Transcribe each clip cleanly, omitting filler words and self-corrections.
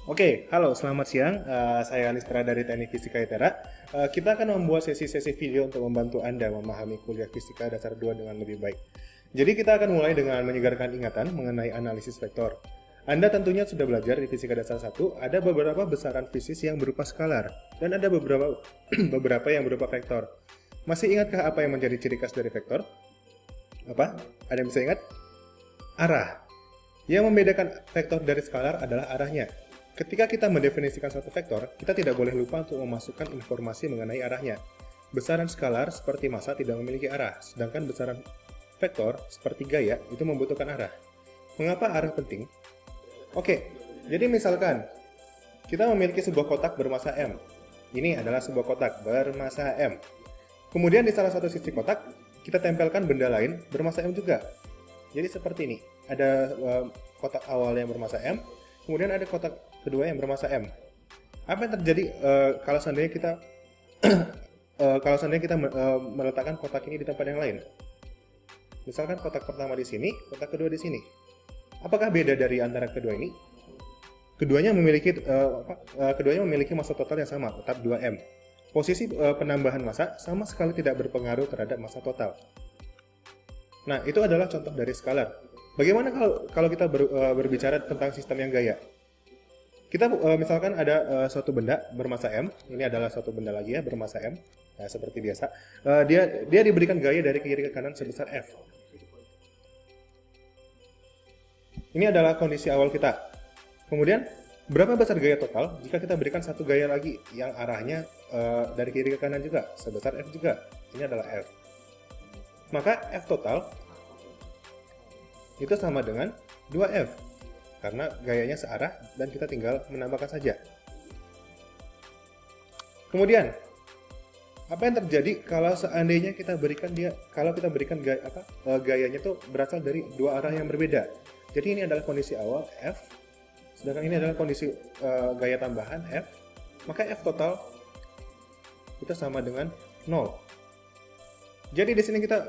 Oke, halo, selamat siang. Saya Alistra dari Teknik Fisika ITERA. Kita akan membuat sesi-sesi video untuk membantu Anda memahami kuliah Fisika Dasar 2 dengan lebih baik. Jadi kita akan mulai dengan menyegarkan ingatan mengenai analisis vektor. Anda tentunya sudah belajar di Fisika Dasar 1, ada beberapa besaran fisis yang berupa skalar, dan ada beberapa beberapa yang berupa vektor. Masih ingatkah apa yang menjadi ciri khas dari vektor? Apa? Ada yang bisa ingat? Arah. Yang membedakan vektor dari skalar adalah arahnya. Ketika kita mendefinisikan suatu vektor, kita tidak boleh lupa untuk memasukkan informasi mengenai arahnya. Besaran skalar seperti massa tidak memiliki arah, sedangkan besaran vektor seperti gaya itu membutuhkan arah. Mengapa arah penting? Oke, jadi misalkan kita memiliki sebuah kotak bermassa M. Ini adalah sebuah kotak bermassa M. Kemudian di salah satu sisi kotak, kita tempelkan benda lain bermassa M juga. Jadi seperti ini, ada kotak awal yang bermassa M, kemudian ada kotak kedua yang bermassa M. Apa yang terjadi kalau seandainya kita meletakkan kotak ini di tempat yang lain? Misalkan kotak pertama di sini, kotak kedua di sini. Apakah beda dari antara kedua ini? Keduanya memiliki massa total yang sama, tetap 2M. Posisi penambahan massa sama sekali tidak berpengaruh terhadap massa total. Nah, itu adalah contoh dari skalar. Bagaimana kalau kita berbicara tentang sistem yang gaya? Kita misalkan ada suatu benda bermassa M, ini adalah suatu benda lagi ya bermassa M, nah, seperti biasa. Dia diberikan gaya dari kiri ke kanan sebesar F. Ini adalah kondisi awal kita. Kemudian berapa besar gaya total jika kita berikan satu gaya lagi yang arahnya dari kiri ke kanan juga sebesar F juga. Ini adalah F. Maka F total itu sama dengan 2F. Karena gayanya searah dan kita tinggal menambahkan saja. Kemudian, apa yang terjadi kalau seandainya kita berikan gayanya itu berasal dari dua arah yang berbeda. Jadi ini adalah kondisi awal F, sedangkan ini adalah kondisi gaya tambahan F, maka F total itu sama dengan 0. Jadi di sini kita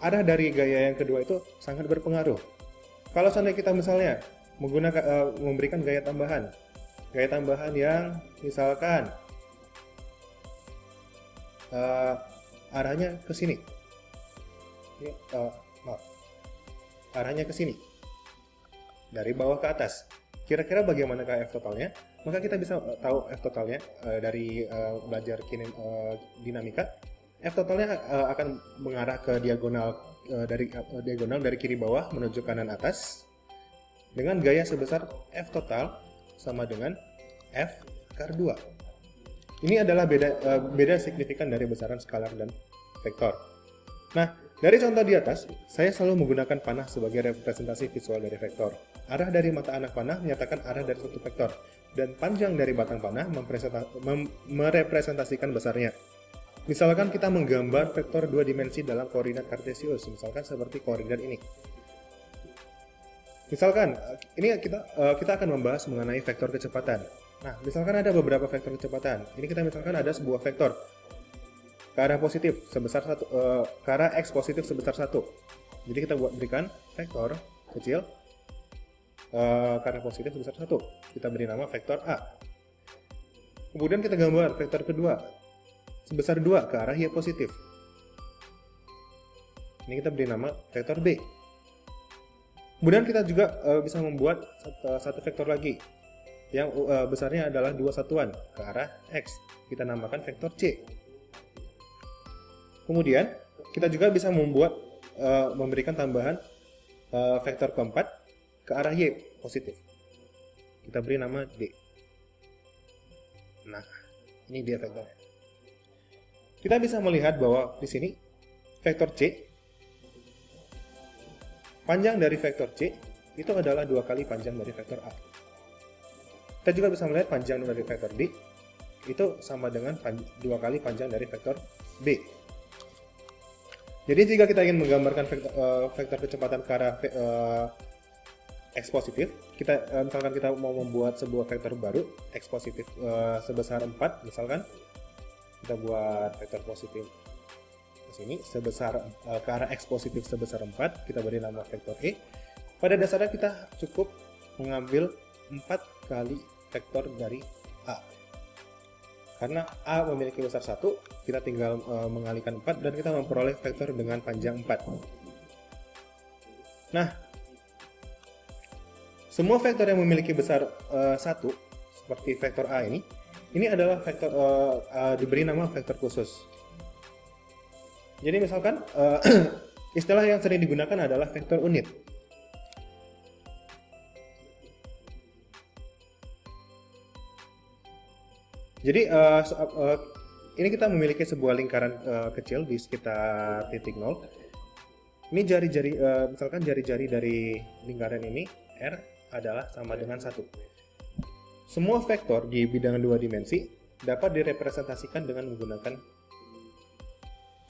arah dari gaya yang kedua itu sangat berpengaruh. Kalau seandainya kita misalnya memberikan gaya tambahan yang misalkan arahnya ke sini, arahnya ke sini dari bawah ke atas. Kira-kira bagaimanakah F totalnya? Maka kita bisa tahu F totalnya dari belajar dinamika. F totalnya akan mengarah ke diagonal dari kiri bawah menuju kanan atas dengan gaya sebesar F total sama dengan F akar 2. Ini adalah beda signifikan dari besaran skalar dan vektor. Nah, dari contoh di atas, saya selalu menggunakan panah sebagai representasi visual dari vektor. Arah dari mata anak panah menyatakan arah dari suatu vektor, dan panjang dari batang panah merepresentasikan besarnya. Misalkan kita menggambar vektor 2 dimensi dalam koordinat kartesius, misalkan seperti koordinat ini. Misalkan, ini kita akan membahas mengenai vektor kecepatan. Nah, misalkan ada beberapa vektor kecepatan. Ini kita misalkan ada sebuah vektor ke arah positif sebesar ke arah x positif sebesar 1. Jadi kita berikan vektor kecil ke arah positif sebesar 1. Kita beri nama vektor A. Kemudian kita gambar vektor kedua sebesar 2 ke arah y positif. Ini kita beri nama vektor B. Kemudian kita juga bisa membuat satu vektor lagi yang besarnya adalah 2 satuan ke arah x. Kita namakan vektor C. Kemudian kita juga bisa memberikan tambahan vektor keempat ke arah y positif. Kita beri nama D. Nah, ini dia vektornya. Kita bisa melihat bahwa di sini vektor C, panjang dari vektor C itu adalah 2 kali panjang dari vektor A. Kita juga bisa melihat panjang dari vektor D itu sama dengan 2 kali panjang dari vektor B. Jadi jika kita ingin menggambarkan vektor kecepatan ke arah x positif, misalkan kita mau membuat sebuah vektor baru x positif sebesar 4, misalkan kita buat vektor positif ke sini sebesar ke arah x positif sebesar 4, kita beri nama vektor E. Pada dasarnya kita cukup mengambil 4 kali vektor dari A. Karena A memiliki besar 1, kita tinggal mengalihkan 4 dan kita memperoleh vektor dengan panjang 4. Nah, semua vektor yang memiliki besar 1, seperti vektor A ini adalah vektor diberi nama vektor khusus. Jadi misalkan istilah yang sering digunakan adalah vektor unit. Jadi ini kita memiliki sebuah lingkaran kecil di sekitar titik 0. Ini jari-jari, misalkan jari-jari dari lingkaran ini R adalah sama dengan 1. Semua vektor di bidang 2 dimensi dapat direpresentasikan dengan menggunakan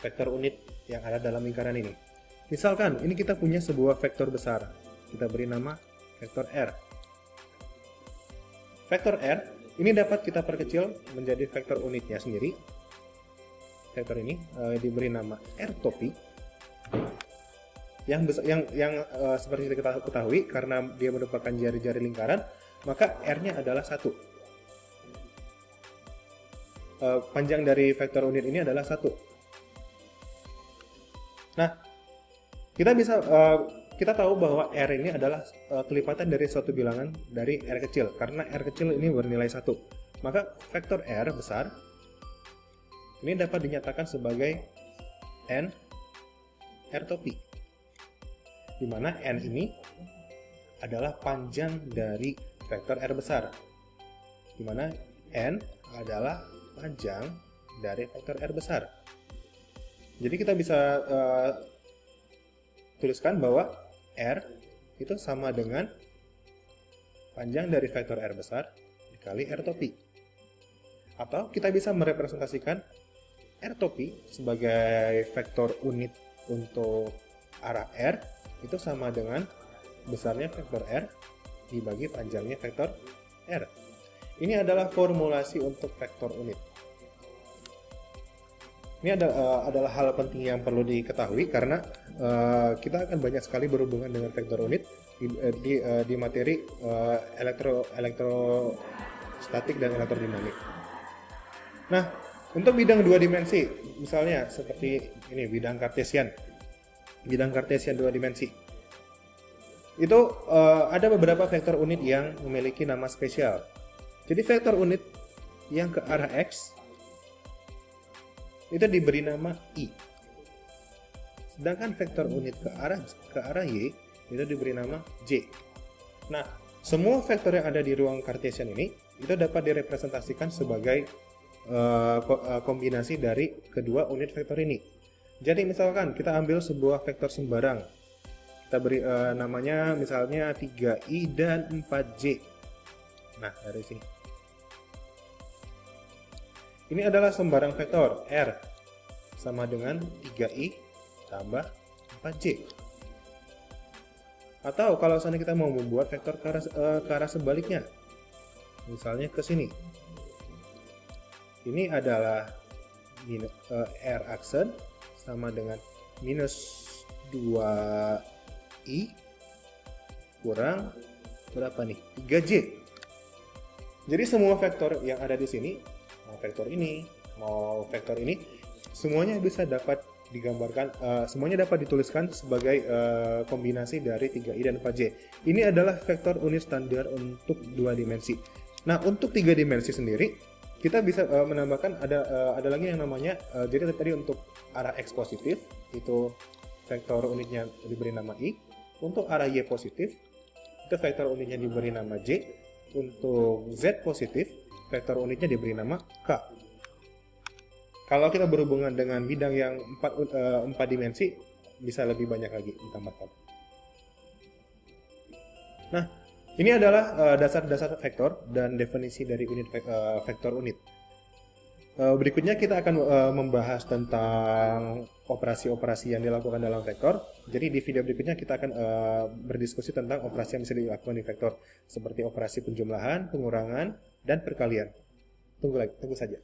vektor unit yang ada dalam lingkaran ini. Misalkan ini kita punya sebuah vektor besar, kita beri nama vektor R. Vektor R ini dapat kita perkecil menjadi vektor unitnya sendiri. Vektor ini diberi nama R topi. Yang seperti kita ketahui, karena dia merupakan jari-jari lingkaran, maka R-nya adalah 1. Panjang dari vektor unit ini adalah 1. Nah, kita tahu bahwa R ini adalah kelipatan dari suatu bilangan dari R kecil. Karena R kecil ini bernilai 1. Maka vektor R besar ini dapat dinyatakan sebagai N R topi, di mana N ini adalah panjang dari vektor R besar, di mana N adalah panjang dari vektor R besar. Jadi kita bisa tuliskan bahwa R itu sama dengan panjang dari vektor R besar dikali R topi. Atau kita bisa merepresentasikan R topi sebagai vektor unit untuk arah R itu sama dengan besarnya vektor R dibagi panjangnya vektor R. Ini adalah formulasi untuk vektor unit. Ini adalah hal penting yang perlu diketahui karena kita akan banyak sekali berhubungan dengan vektor unit di materi elektrostatik dan elektrodinamik. Nah, untuk bidang 2 dimensi, misalnya seperti ini, bidang Cartesian 2 dimensi. Itu ada beberapa vektor unit yang memiliki nama spesial. Jadi vektor unit yang ke arah X itu diberi nama I. Sedangkan vektor unit ke arah Y itu diberi nama J. Nah, semua vektor yang ada di ruang Cartesian ini itu dapat direpresentasikan sebagai kombinasi dari kedua unit vektor ini. Jadi misalkan kita ambil sebuah vektor sembarang, kita beri namanya misalnya 3i dan 4j. Nah, dari sini ini adalah sembarang vektor R sama dengan 3i tambah 4j. Atau kalau misalnya kita mau membuat vektor ke arah sebaliknya, misalnya ke sini. Ini adalah R aksen sama dengan minus 2i kurang berapa nih? 3j. Jadi semua vektor yang ada di sini, mau vektor ini, mau vektor ini, semuanya bisa dapat digambarkan, semuanya dapat dituliskan sebagai kombinasi dari 3i dan 4j. Ini adalah vektor unit standar untuk 2 dimensi. Nah, untuk 3 dimensi sendiri, kita bisa menambahkan ada lagi yang namanya, jadi tadi untuk arah X positif, itu vektor unitnya diberi nama I. Untuk arah Y positif, itu vektor unitnya diberi nama J. Untuk Z positif, vektor unitnya diberi nama K. Kalau kita berhubungan dengan bidang yang 4 dimensi, bisa lebih banyak lagi ditambahkan. Nah, ini adalah dasar-dasar vektor dan definisi dari unit vektor unit. Berikutnya kita akan membahas tentang operasi-operasi yang dilakukan dalam vektor. Jadi di video berikutnya kita akan berdiskusi tentang operasi yang bisa dilakukan di vektor, seperti operasi penjumlahan, pengurangan, dan perkalian. Tunggu saja.